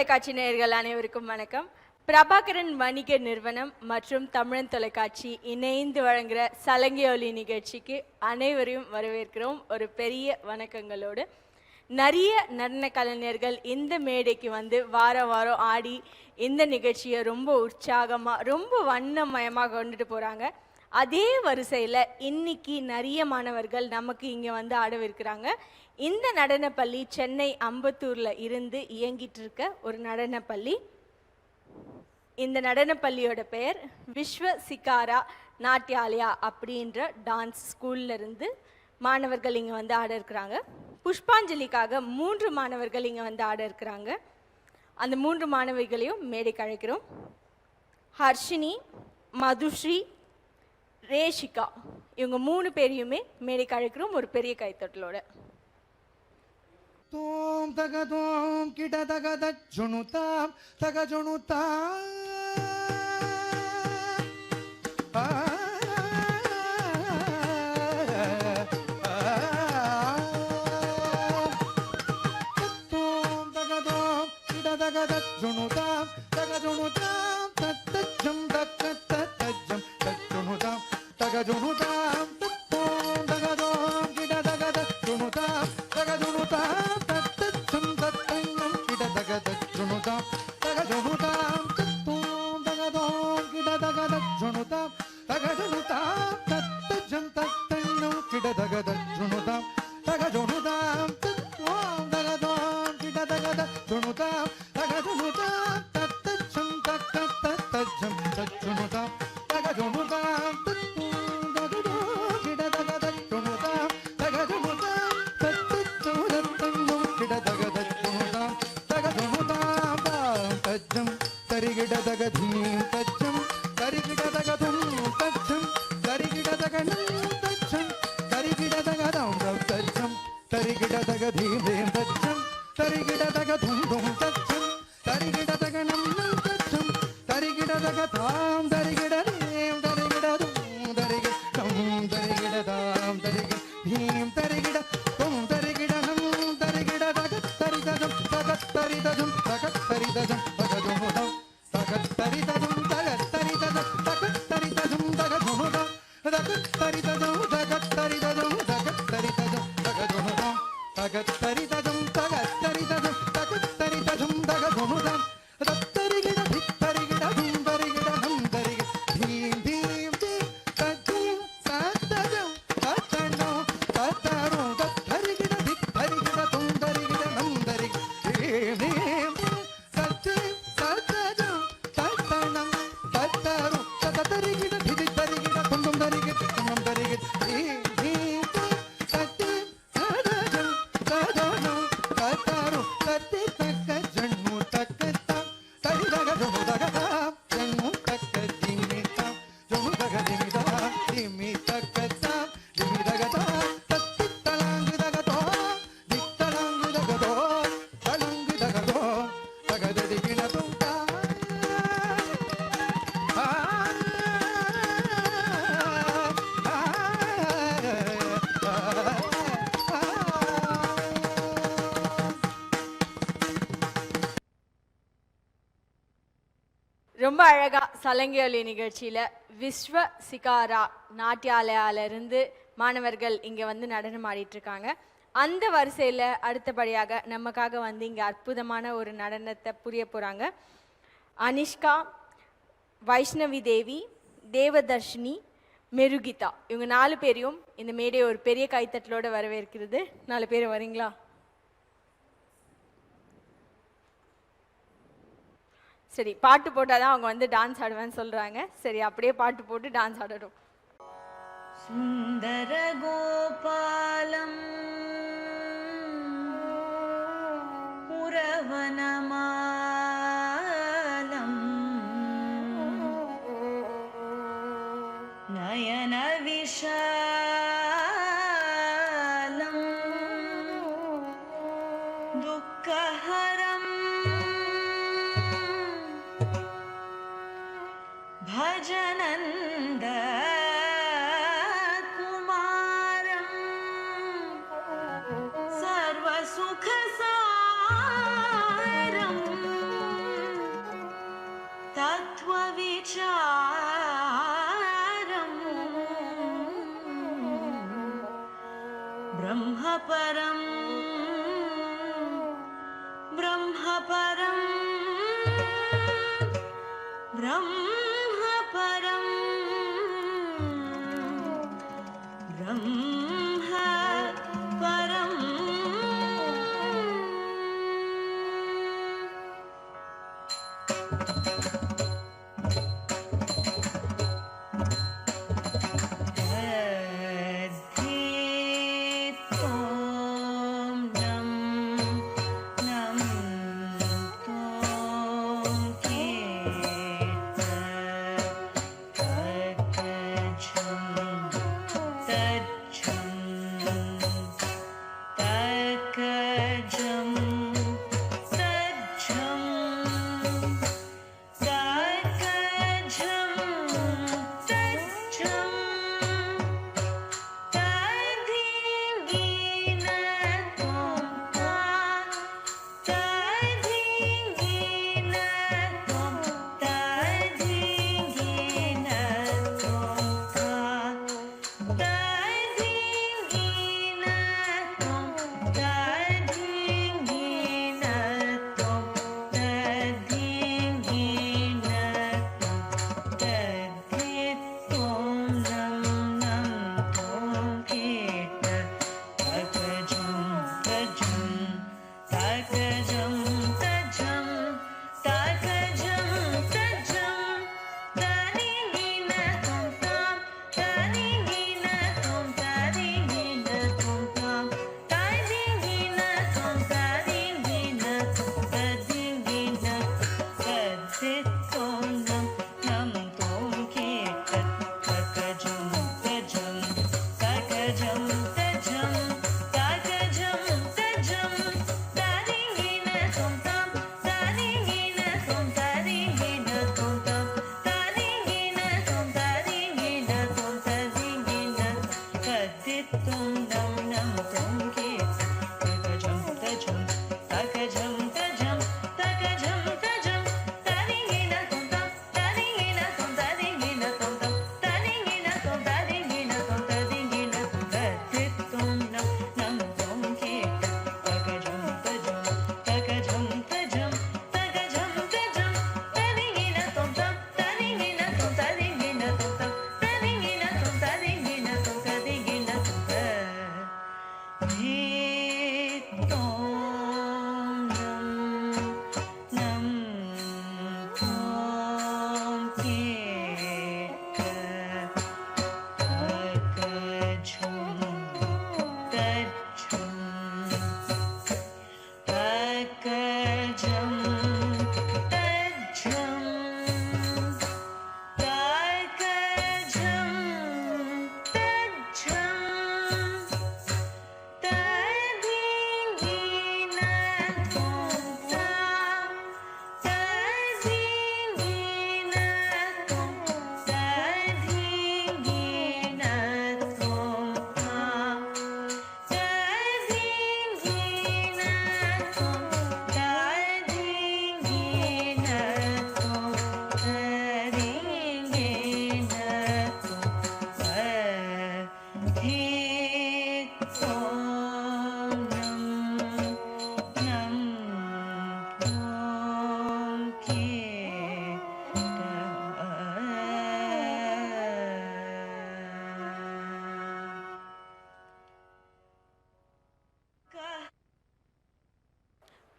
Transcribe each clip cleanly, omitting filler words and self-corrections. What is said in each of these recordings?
தொலைக்காட்சி நேயர்கள் அனைவருக்கும் வணக்கம். பிரபாகரன் வணிக நிறுவனம் மற்றும் தமிழன் தொலைக்காட்சி இணைந்து வழங்குகிற சலங்கை ஒலி நிகழ்ச்சிக்கு அனைவரையும் வரவேற்கிறோம். ஒரு பெரிய வணக்கங்களோடு நிறைய நடன கலைஞர்கள் இந்த மேடைக்கு வந்து வாரம் ஆடி இந்த நிகழ்ச்சியை ரொம்ப உற்சாகமாக ரொம்ப வண்ணமயமாக கொண்டுட்டு போகிறாங்க. அதே வரிசையில் இன்னைக்கு நிறைய மாணவர்கள் நமக்கு இங்கே வந்து ஆடவிருக்கிறாங்க. இந்த நடனப்பள்ளி சென்னை அம்பத்தூரில் இருந்து இயங்கிட்டு இருக்க ஒரு நடனப்பள்ளி. இந்த நடனப்பள்ளியோட பெயர் விஸ்வ சிகாரா நாட்டியாலயா அப்படின்ற டான்ஸ் ஸ்கூல்ல இருந்து மாணவர்கள் இங்கே வந்து ஆட இருக்கிறாங்க. புஷ்பாஞ்சலிக்காக 3 மாணவர்கள் இங்கே வந்து ஆட இருக்கிறாங்க. அந்த 3 மாணவிகளையும் மேடைக்கு அழைக்கிறோம். ஹர்ஷினி, மதுஸ்ரீ, ரேஷிகா, இவங்க 3 பேரையுமே மேடைக்கு அழைக்கிறோம் ஒரு பெரிய கைத்தட்டலோட. தோம் தக தோம் கிட தக தஜுனுதாம் தக ஜுனுதாம் தோம் தக தோம் கிட தக தஜுனுதாம் தக ஜுனுதாம் தத்தஜம் தக்க தத்தஜம் தஜுனுதாம் தக ஜுனுதாம் தோம் தக தோம் கிட தக தஜுனுதாம் தக ஜுனுதாம் ரொம்ப அழகா சலங்கை ஒலி நிகழ்ச்சியில விஸ்வ சிகாரா நாட்டியாலயாவிலிருந்து மாணவர்கள் இங்க வந்து நடனம் ஆடிட்டு இருக்காங்க. அந்த வரிசையில அடுத்தபடியாக நமக்காக வந்து இங்க அற்புதமான ஒரு நடனத்தை புரிய போறாங்க. அனிஷ்கா, வைஷ்ணவி தேவி, தேவதர்ஷினி, மெருகிதா, இவங்க 4 பேரையும் இந்த மேடை ஒரு பெரிய கைத்தட்டலோட வரவேற்கிறது. 4 பேர் வரீங்களா? சரி, பாட்டு போட்டால் தான் அவங்க வந்து டான்ஸ் ஆடுவேன்னு சொல்கிறாங்க. சரி, அப்படியே பாட்டு போட்டு டான்ஸ் ஆடணும். சுந்தர கோபாலம் புரவனமாலம் நயன விஷாலம் துக்கஹரம் भजनन्द कुमारं सर्वसुखसारम् ब्रह्मपरं ब्रह्मपरं ब्रह्मपरं ब्रह्मपरम्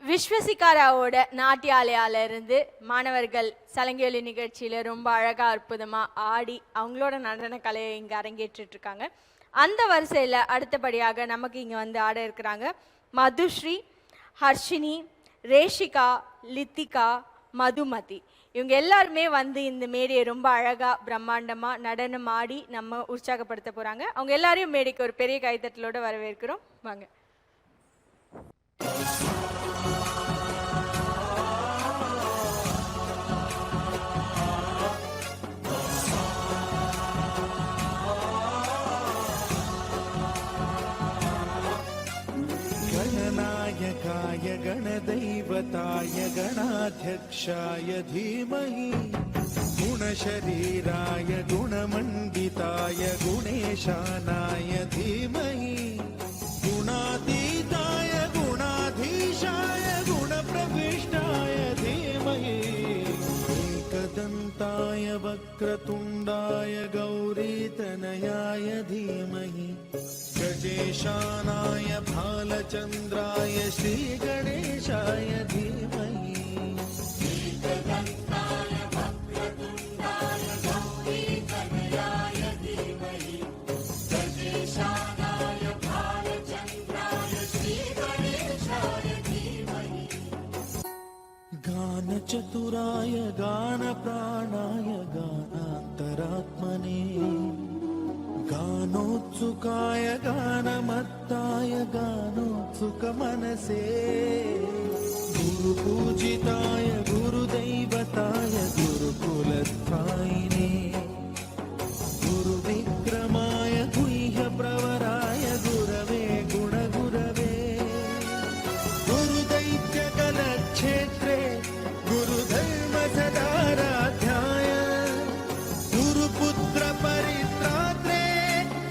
விஸ்வசிகாராவோட நாட்டியாலயால இருந்து மாணவர்கள் சலங்கையொலி நிகழ்ச்சியில ரொம்ப அழகா அற்புதமா ஆடி அவங்களோட நடன கலையை இங்க அரங்கேற்றிட்டு இருக்காங்க. அந்த வரிசையில அடுத்தபடியாக நமக்கு இங்க வந்து ஆட இருக்கிறாங்க மதுஸ்ரீ, ஹர்ஷினி, ரேஷிகா, லித்திகா, மதுமதி. இவங்க எல்லாருமே வந்து இந்த மேடையை ரொம்ப அழகா பிரம்மாண்டமா நடனம் ஆடி நம்ம உற்சாகப்படுத்த போறாங்க. அவங்க எல்லாரையும் மேடைக்கு ஒரு பெரிய கைத்தட்டலோட வரவேற்கிறோம். வாங்க. गणनायकाय गणदैवताय गणाध्यक्षाय धीमहि गुणशरीराय गुणमण्डिताय गुणेशानाय धीमहि भालचन्द्राय श्रीगणेशाय धीमहि गानचतुराय गानप्राणाय गानान्तरात्मने गानोत्सुकाय गानमत्ताय गानोत्सुकमनसे गुरुपूजिताय गुरुदैवताय गुरुकुलस्थायिने गुरुविक्रमाय गुह्यप्रवराय गुरवे गुणगुरवे गुरुदैत्यकलक्षेत्रे गुरुधर्मसदाराध्याय गुरुपुत्र परित्रात्रे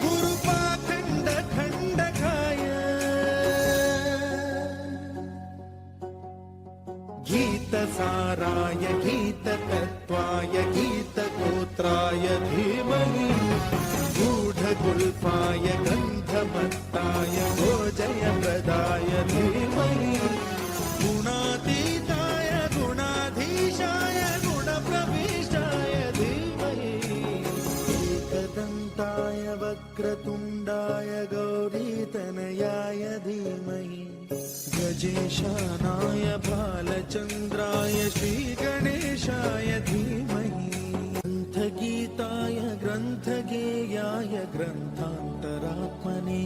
गुरुपाखण्डखण्डकाय गीतसाराय गीततत्त्वाय गीतगोत्राय धीमहि गूढगुल्फाय गन्धमत्ताय गोजयप्रदाय धीमहि गुणातीताय गुणाधीशाय गुणप्रविष्टाय धीमहि एकदन्ताय वक्रतुण्डाय गौरीतनयाय धीमहि गजेशानाय बालचन्द्राय श्रीगणेशाय धीमहि ग्रन्थगीताय ग्रन्थगेयाय ग्रन्थान्तरात्मने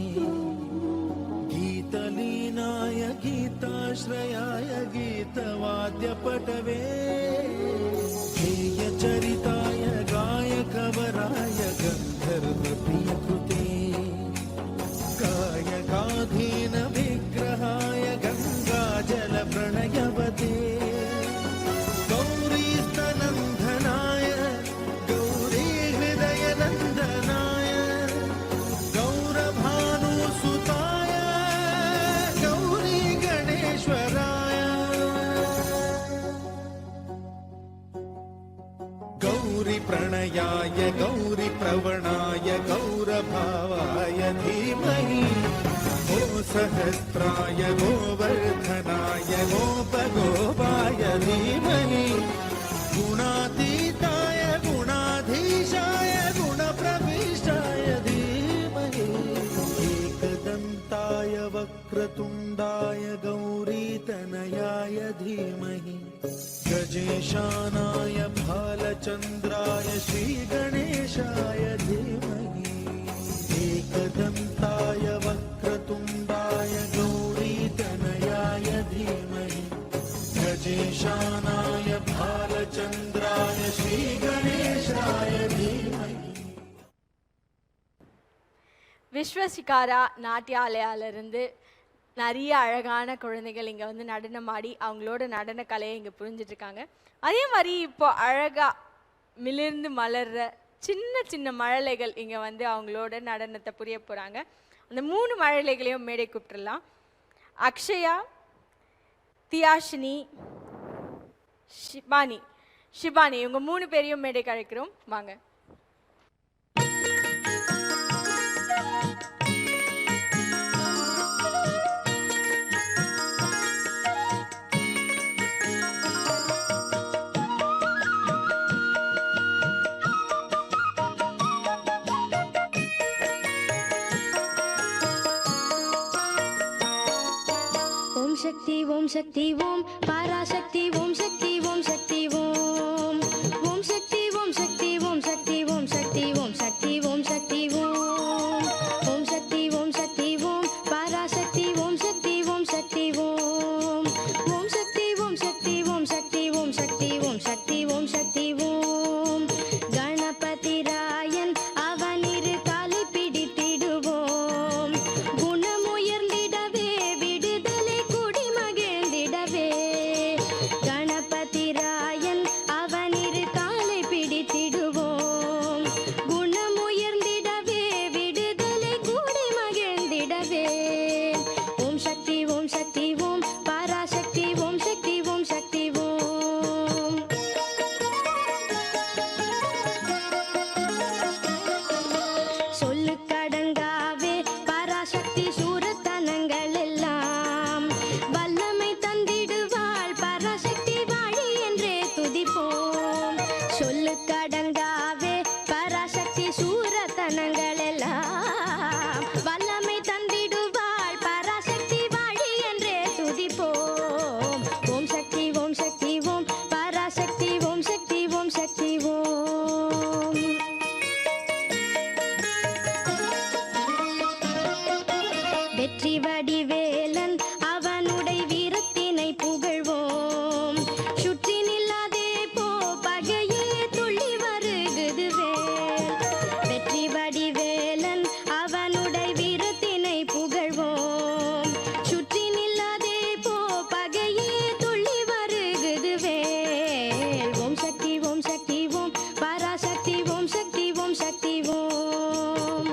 गीतलीनाय गीताश्रयाय गीतवाद्यपटवे गेयचरिताय गायकवराय गन्धर्वप्रियकृते गायकाधीन विग्रहाय गङ्गाजलप्रणयवते गौरीस्तनन्दनाय गौरीहृदयनन्दनाय गौरभानुसुताय गौरी गणेश्वराय गौरीप्रणयाय गौरीप्रवणाय गौरभावाय धीमहि गोसहस्राय गोवर्धनाय गोपगोपाय धीमहि गुणातीताय गुणाधीशाय गुणप्रविष्टाय धीमहि एकदन्ताय वक्रतुण्डाय गौरीतनयाय धीमहि गजेशानाय भालचन्द्राय श्रीगणेशाय धीमहि एकदन्ताय वक्रतुण्डाय गौरीतनयाय धीमहि गजेशानाय भालचन्द्राय श्रीगणेशाय धीमहि விஸ்வசிகாரா நாட்டியாலயாலிருந்து நிறைய அழகான குழந்தைகள் இங்கே வந்து நடனமாடி அவங்களோட நடன கலையை இங்கே புரிஞ்சிட்டு இருக்காங்க. அதே மாதிரி இப்போ அழகா மிளிர்ந்து மலர்ற சின்ன சின்ன மழலைகள் இங்கே வந்து அவங்களோட நடனத்தை புரிய போகிறாங்க. அந்த 3 மழலைகளையும் மேடை கூப்பிட்டுடலாம். அக்ஷயா, தியாஷினி, ஷிபானி இவங்க 3 பேரையும் மேடைக்கு அழைக்கிறோம். வாங்க. ओम शक्ति ओम पराशक्ति ओम शक्ति ओम शक्ति ओम ओम शक्ति ओम शक्ति ओम शक्ति ओम शक्ति ओम शक्ति ओम शक्ति ओम ओम शक्ति ओम शक्ति ओम पराशक्ति ओम शक्ति ओम शक्ति ओम ओम शक्ति ओम शक्ति ओम शक्ति ओम शक्ति ओम शक्ति ओम शक्ति ओम गणपति रायन அவனிரு காலை பிடித்திடுவோம் குணமுயர்ந்திடவே விடுதலை குடிமகிழ்ந்திடவே கணபதி ராயன் அவன் வேலன் அவனுடைய வீரத்தினை புகழ்வோம். சுற்றி நில்லாதே போ பகையே துள்ளி வருகுது வேல். வெற்றி வடிவேலன் அவனுடைய வீரத்தினை புகழ்வோம். சுற்றி நில்லாதே போ பகையே துள்ளி வருகுது வேல். ஓம் சக்தி ஓம் சக்தி ஓம் பராசக்தி ஓம் சக்தி ஓம் சக்தி ஓம்.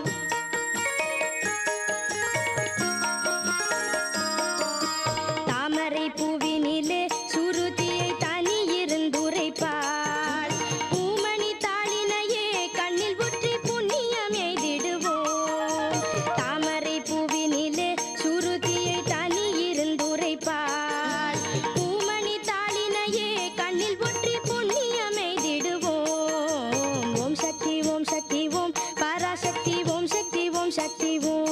தாமரை பூவினிலே சுருதியை தனி இருந்துரைப்பாள். பூமணி தாளினையே கண்ணில் ஒற்றி புண்ணியம் எய்திடுவோம். தாமரை பூவினிலே சுருதியை தனி இருந்துரைப்பாள். பூமணி தாளினையே கண்ணில் ஒற்றி புண்ணியம் எய்திடுவோம். ஓம் சக்தி ஓம் சக்தி ஓம் பராசக்தி ஓம் சக்தி ஓம் சக்தி ஓம்.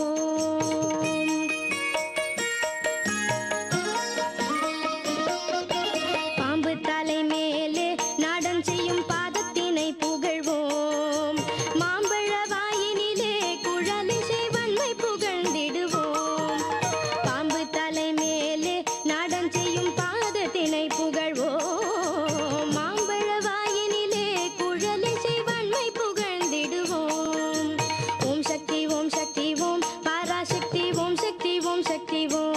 பாம்பு தலை மேலே நாடம் செய்யும் பாதத்தினை புகழ்வோம். மாம்பழ வாயினிலே குழலிசை வன்மை புகழ்ந்திடுவோம். பாம்பு தலை மேலே நாடம் செய்யும் பாதத்தினை புகழ்வோம். மாம்பழ வாயினிலே குழலிசை வன்மை புகழ்ந்திடுவோம். ஓம் சக்தி ஓம் சக்தி ஓம் பராசக்தி ஓம் சக்தி ஓம் சக்தி ஓம்.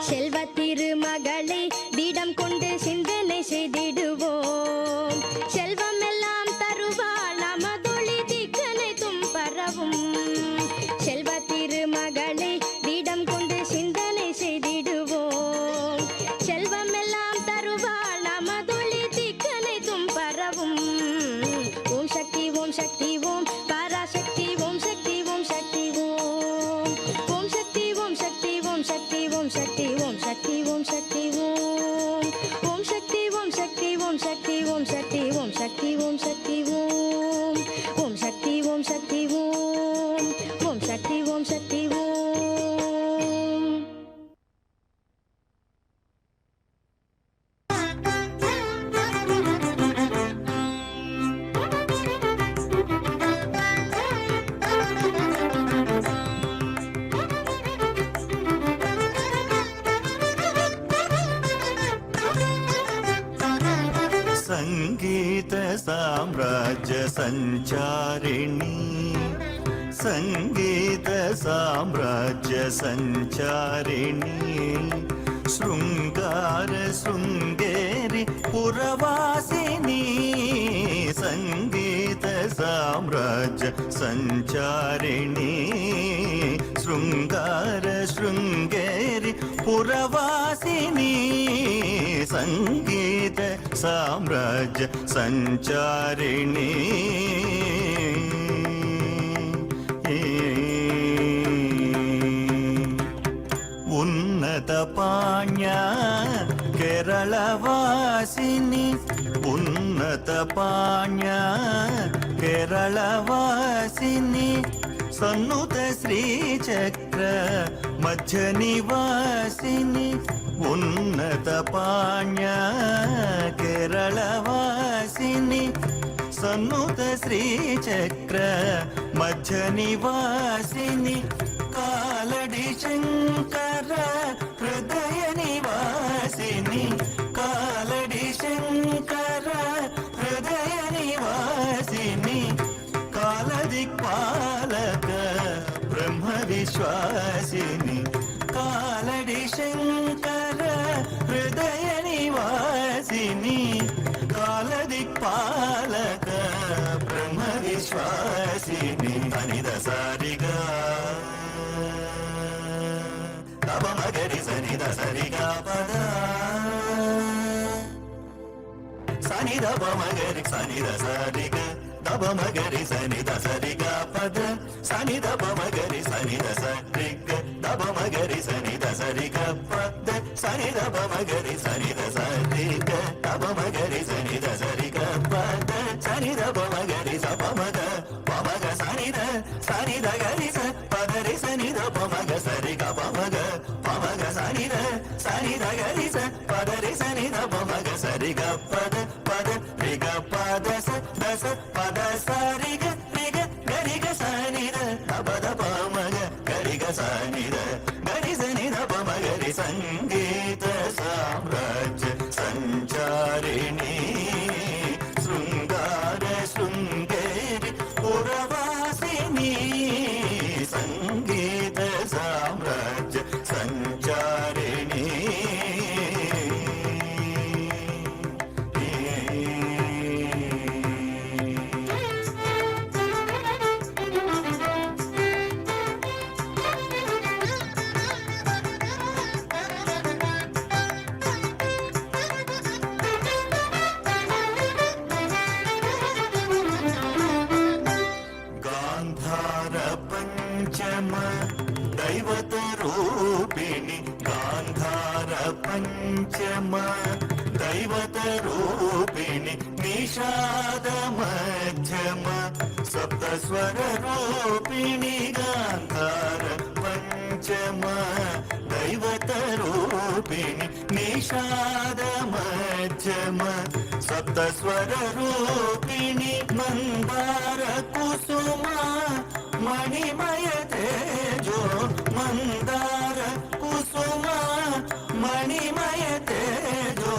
செல்வ திருமகளை திடம் கொண்டு சிந்தனை செய்திடுவோம். செல்வம் எல்லாம் தருவாள் நமதொளி திக்கனைத்தும் பரவும். செல்வ திருமகளை திடம் கொண்டு சிந்தனை செய்திடுவோம். செல்வம் எல்லாம் தருவாள் நமதொளி திக்கனைத்தும் பரவும். ஓம் சக்தி ஓம் சக்தி ஓம் பராசக்தி ஓம் சக்தி ஓம் சக்தி ஓம். ஓம் சக்தி ஓம் சக்தி ஓம் சக்தி ஓம் சக்தி ஓம் சக்தி ஓம் சக்தி ஓம். ஓம் சக்தி ஓம் சக்தி ஓம் சக்தி ஓம் சக்தி ஓம் சக்தி ஓம் சக்தி ஓம். ஓம் சக்தி ஓம் சக்தி ஓம். ஓம் சக்தி ஓம் சக்தி ஓம். ಸಂಗೀತ ಸಾಮ್ರಾಜ್ಯ ಸಂಚಾರಿಣಿ ಸಂಗೀತ ಸಾಮ್ರಾಜ್ಯ ಸಂಚಾರಿಣಿ ಶೃಂಗಾರ ಶೃಂಗೇರಿ ಪುರವಾಸಿನಿ ಸಂಗೀತ ಸಾಮ್ರಾಜ್ಯ ಸಂಚಾರಿಣಿ ಶೃಂಗಾರ ಶೃಂಗೇರಿ ಪುರವಾಸಿನಿ ಸಂಗೀತ ಸಾಮ್ರಾಜ್ಯ ಸಂಚಾರಿಣಿ ಉನ್ನತ ಪಾಣ್ಯ ಕೇರಳವಾಸಿನಿ ಉನ್ನತ ಪಾಣ್ಯ ಕೇರಳವಾಸಿನಿ ಸನ್ನುತ ಶ್ರೀಚಕ್ರ ಮಧ್ಯ ನಿವಾಸಿನಿ ಉನ್ನತ ಪಾಣ್ಯ ಕೇರಳವಾಸಿನಿ ಸನ್ನುತ ಶ್ರೀಚಕ್ರ ಮಧ್ಯ ನಿವಾಸಿನಿ ಕಾಲಡಿ ಶಂಕರ ಹೃದಯ ನಿವಾಸಿನಿ ಕಾಲಡಿ ಶಂಕರ ಹೃದಯ ನಿವಾಸಿನಿ ಕಾಲದಿಕ್ಪಾಲಕ ಬ್ರಹ್ಮ ವಿಶ್ವಾಸಿನಿ ಕಾಲಡಿ ಶಂಕರ ಹೃದಯ ನಿವಾಸಿನಿ ಕಾಲದಿಕ್ಪಾಲಕ ಬ್ರಹ್ಮ ವಿಶ್ವಾಸಿನಿ ಅನಿದ ಸಾರಿಗ ತಪ ಮಗರಿ ಸನಿದ ಸರಿಗ ಪದ ಸನಿದ ಮಗರಿ ಸನಿದ ಸರಿಗ ದಬ ಮಗರಿ ಸನಿದ ಸರಿಗ ಪದ ಸನಿದ ಮಗರಿ ಸನಿದ ಸರಿಗ ದಬ ಮಗರಿ ಸನಿದ ಸರಿಗ ಪದ ಸನಿದ ಮಗರಿ ಸನಿದ ಸರಿಗ ದಬ ಮಗರಿ ಸನಿದ ಸರಿಗ ಪದ ಸನಿದ ಮಗರಿ ಸಪ ಮಗ ಪಮಗ ಸನಿದ ಸನಿದ ಗರಿ ಸ ಪದರಿ ಸನಿದ ಪಮಗ ಸರಿಗ ಪಮಗ ಪಮಗ ಸನಿದ ಸನಿದ ಗರಿ ಸ ಪದರಿ ಸನಿದ ಪಮಗ ಸರಿಗ ಪದ ಪದ ರಿಗ ಪದ ಸ ದಸ ಪದ ಸರಿಗ ರಿಗ தபத பமக கரிக சனித கரி சனித பமகரி சங்கீத சாம்ராஜ்ய சஞ்சாரிணி శృంగార శృంగేరి పురవాసిని సంగీత సామ్రాజ్య సంచారిణి గాంధార పంచమ దైవత రూపిణి గాంధార పంచమ దైవత రూపిణి నిషాద మధ్యమ సప్త స్వర రూపిణి గాంధార పంచమ దైవత రూపిణి నిషాద మధ్యమ సప్త స్వర రూపిణి మందార కుసుమ మణిమయ తేజో మందార కుసుమ మణిమయ తేజో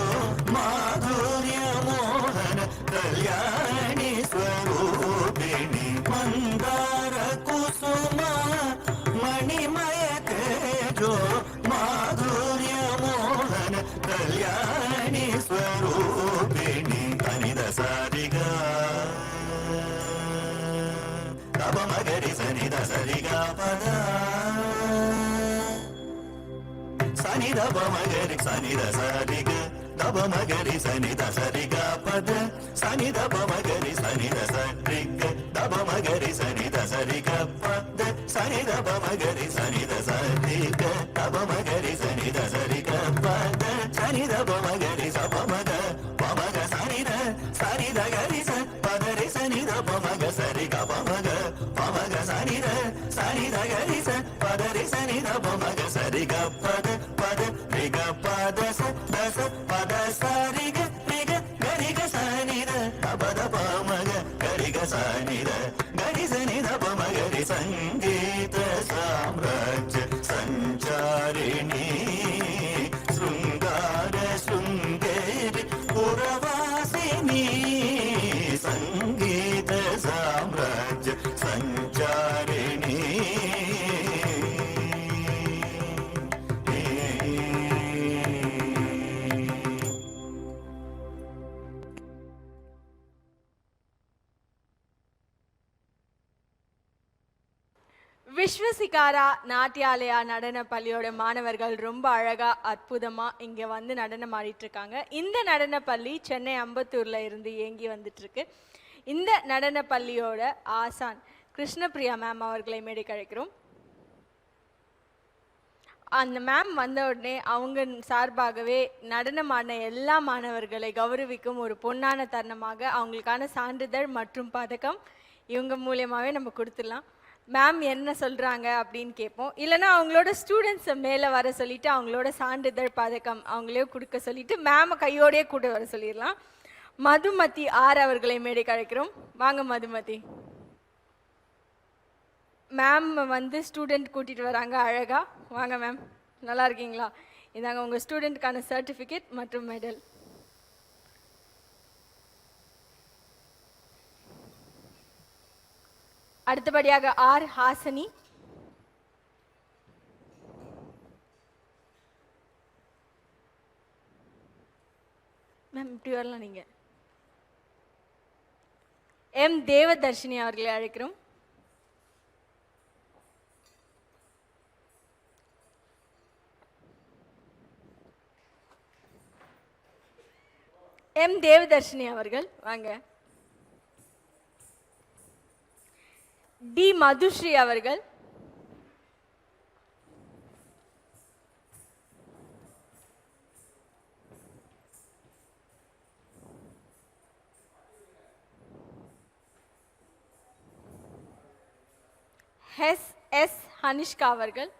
మాధుర్య మోహన కళ్యాణి స్వరూపిణి మందార కుసుమ మణిమయ తేజో మాధుర్య మోహన కళ్యాణి స్వరూపిణి అనిద సారిగా తప మగరి సనిద సరిగా పద సనిద పమగరి సనిద సరిగ తప మగరి సనిద సరిగా పద సనిద పమగరి సనిద సరిగ తప మగరి సనిద సరిగ పద సనిద పమగరి సనిద సరిగ తప మగరి సనిద సరిగ పద సనిద పమగరి సపమగ పమగ సనిద సరిద గరి స పదరి సనిద పమగ సరిగ పమగ పమగ సనిద సనిద గరి స పదరి సనిద పమగ సరిగ పద పద రిగ పద స దస పద సరిగ రిగ గరిగ సనిద పద పమగ గరిగ సనిద గరి సనిద పమగరి సంగీత సామ్రాజ్య సంచారిణి శృంగార శృంగేరి పురవాసిని సంగీత సామ్రాజ్య సంచారిణి விஸ்வசிகாரா நாட்டியாலயா நடன பள்ளியோட மாணவர்கள் ரொம்ப அழகா அற்புதமா இங்க வந்து நடனம் ஆடிட்டு இருக்காங்க. இந்த நடன பள்ளி சென்னை அம்பத்தூர்ல இருந்து இயங்கி வந்துட்டு இருக்கு. இந்த நடன பள்ளியோட ஆசான் கிருஷ்ணபிரியா மேம் அவர்களை மேடைக்கு அழைக்கிறோம். அந்த மேம் வந்த உடனே அவங்க சார்பாகவே நடனமான எல்லா மாணவர்களை கௌரவிக்கும் ஒரு பொன்னான தருணமாக அவங்களுக்கான சான்றிதழ் மற்றும் பதக்கம் இவங்க மூலியமாகவே நம்ம கொடுத்துடலாம். மேம் என்ன சொல்கிறாங்க அப்படின்னு கேட்போம். இல்லைனா அவங்களோட ஸ்டூடெண்ட்ஸை மேலே வர சொல்லிவிட்டு அவங்களோட சான்றிதழ் பதக்கம் அவங்களே கொடுக்க சொல்லிவிட்டு மேமை கையோடையே கூட வர சொல்லிடலாம். மதுமதி ஆர் அவர்களை மேடைக்கு அழைக்கிறோம். வாங்க மதுமதி. மேம் வந்து ஸ்டூடெண்ட் கூட்டிகிட்டு வராங்க அழகா. வாங்க மேம், நல்லா இருக்கீங்களா? இதாங்க உங்கள் ஸ்டூடெண்ட்டுக்கான சர்டிஃபிகேட் மற்றும் மெடல். அடுத்தபடியாக ஆர் ஹாசனி. மேம் இப்படி வரலாம் நீங்கள். எம் தேவதர்ஷினி அவர்களை அழைக்கிறோம். எம் தேவதர்ஷினி அவர்கள் வாங்க. டி மதுஸ்ரீ அவர்கள். எஸ் எஸ் ஹனிஷ்கா அவர்கள்.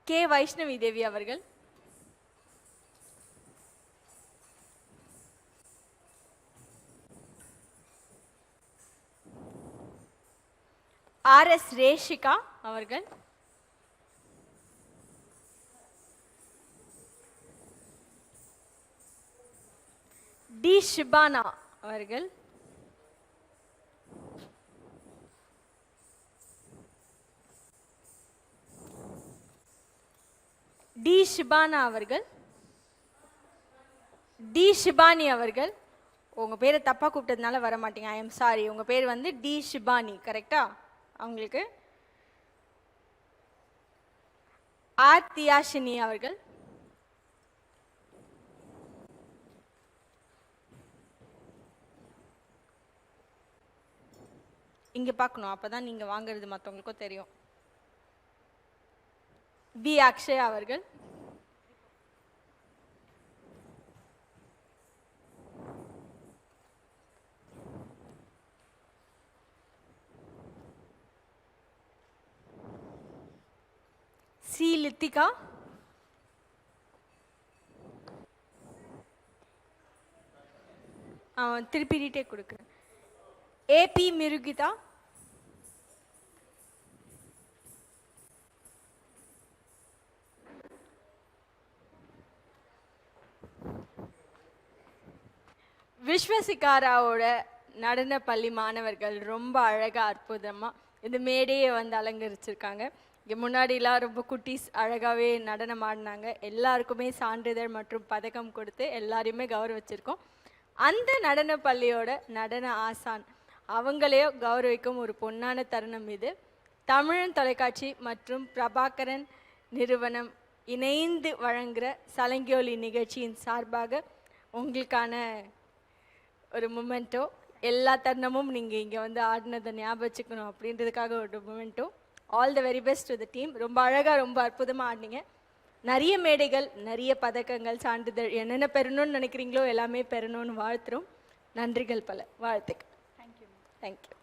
கே வைஷ்ணவி தேவி அவர்கள், ஆர் எஸ் ரேஷிகா அவர்கள், டி ஷிபானா அவர்கள், டி ஷிபானா அவர்கள், டி ஷிபானி அவர்கள். உங்கள் பேரை தப்பாக கூப்பிட்டதுனால வர மாட்டீங்க, ஐ எம் சாரி. உங்கள் பேர் வந்து டி ஷிபானி, கரெக்டா? அவங்களுக்கு ஆர் தியாஷினி அவர்கள், இங்கே பார்க்கணும், அப்போ தான் நீங்கள் வாங்குறது மற்றவங்களுக்கும் தெரியும். பி அக்ஷயா அவர்கள், சி லித்திகா, திருப்பி ரீடேக் கொடுக்குறேன். ஏபி மிருகிதா, விஸ்வசிகாராவோட நடன பள்ளி மாணவர்கள் ரொம்ப அழகாக அற்புதமாக இந்த மேடையை வந்து அலங்கரிச்சிருக்காங்க. இங்கே முன்னாடிலாம் ரொம்ப குட்டீஸ் அழகாகவே நடனம் ஆடினாங்க. எல்லாருக்குமே சான்றிதழ் மற்றும் பதக்கம் கொடுத்து எல்லாரையுமே கௌரவிச்சிருக்கோம். அந்த நடன பள்ளியோட நடன ஆசான் அவங்களையோ கௌரவிக்கும் ஒரு பொன்னான தருணம் இது. தமிழன் தொலைக்காட்சி மற்றும் பிரபாகரன் நிறுவனம் இணைந்து வழங்குகிற சலங்கியோலி நிகழ்ச்சியின் சார்பாக உங்களுக்கான ஒரு மொமெண்டோ. எல்லா தருணமும் நீங்கள் இங்கே வந்து ஆடினதை ஞாபகம் வச்சுக்கணும் அப்படின்றதுக்காக ஒரு memento. All the very best to the team. ரொம்ப அழகாக ரொம்ப அற்புதமாக ஆடினீங்க. நிறைய மேடைகள், நிறைய பதக்கங்கள், சான்றிதழ் என்னென்ன பெறணும்னு நினைக்கிறீங்களோ எல்லாமே பெறணும்னு வாழ்த்துறோம். நன்றிகள் பல, வாழ்த்துக்கள். தேங்க்யூ.